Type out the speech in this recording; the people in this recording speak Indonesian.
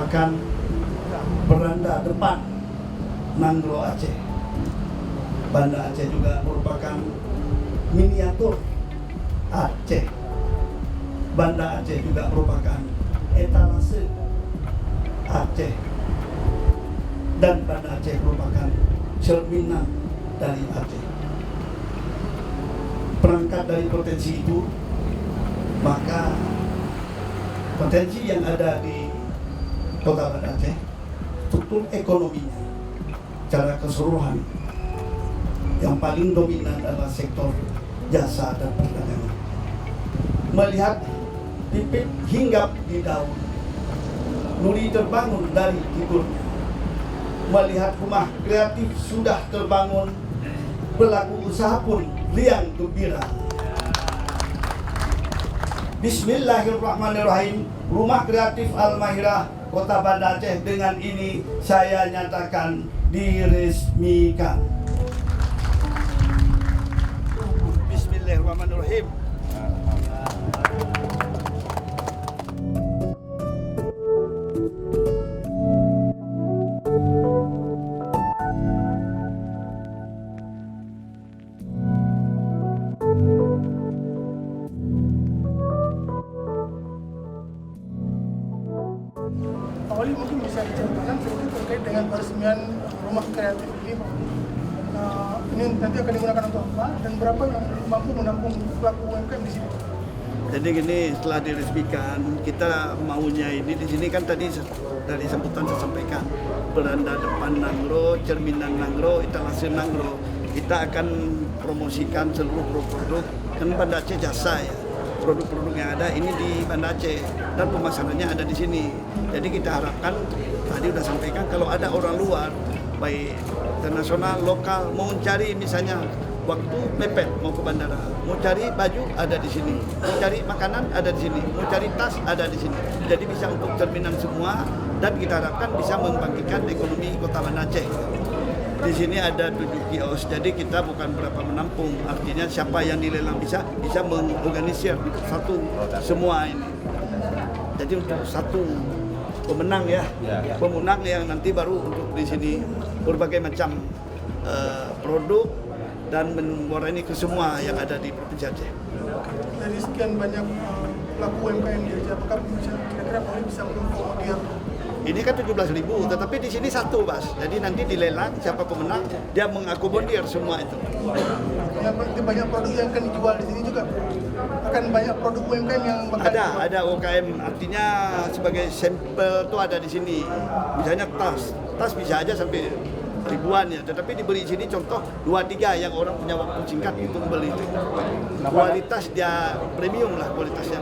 merupakan beranda depan Nanggro Aceh. Banda Aceh juga merupakan miniatur Aceh. Banda Aceh juga merupakan etalase Aceh. Dan Banda Aceh merupakan cerminan dari Aceh. Perangkat dari potensi itu, maka potensi yang ada di Kota Banda Aceh, struktur ekonominya secara keseluruhan yang paling dominan adalah sektor jasa dan perdagangan. Melihat pipit hinggap di daun, Nuri terbangun dari tidurnya. Melihat rumah kreatif sudah terbangun, pelaku usaha pun riang gembira. Bismillahirrahmanirrahim. Rumah Kreatif Al-Mahirah Kota Banda Aceh dengan ini saya nyatakan diresmikan. Bismillahirrahmanirrahim. Pak Wali mungkin bisa diceritakan sedikit terkait dengan peresmian rumah kreatif ini, Pak. Ini nanti akan digunakan untuk apa dan berapa yang mampu menampung pelaku UMKM di sini? Jadi gini, setelah diresmikan, kita maunya ini di sini kan tadi dari sambutan saya sampaikan, beranda depan Nanggro, cerminan Nanggro, etalase Nanggro. Kita akan promosikan seluruh produk, kan Banda Aceh jasa ya. Produk-produk yang ada ini di Banda Aceh dan pemasarannya ada di sini. Jadi kita harapkan, tadi udah sampaikan, kalau ada orang luar, baik internasional, lokal, mau cari misalnya waktu mepet mau ke bandara, mau cari baju ada di sini, mau cari makanan ada di sini, mau cari tas ada di sini. Jadi bisa untuk cerminan semua dan kita harapkan bisa membangkitkan ekonomi Kota Banda Aceh. Di sini ada 7 kios, jadi kita bukan berapa menampung, artinya siapa yang dilelang bisa mengorganisir satu semua ini. Jadi untuk satu pemenang ya, pemenang yang nanti baru untuk di sini berbagai macam produk dan mewarnai ke semua yang ada di Provinsi Aceh. Dari sekian banyak pelaku UMKM di Aceh, apakah kira-kira Pak Wali bisa mengakomodir? Ini kan 17.000, tetapi di sini satu, Bas. Jadi nanti dilelang siapa pemenang, dia mengakomodir semua itu. Banyak produk yang akan dijual di sini juga. Akan banyak produk UMKM yang bakal ada UKM, artinya sebagai sampel itu ada di sini. Misalnya tas bisa aja sampai ribuan ya, tetapi diberi sini contoh 2-3 yang orang punya waktu singkat untuk beli itu. Kualitas dia premium lah kualitasnya.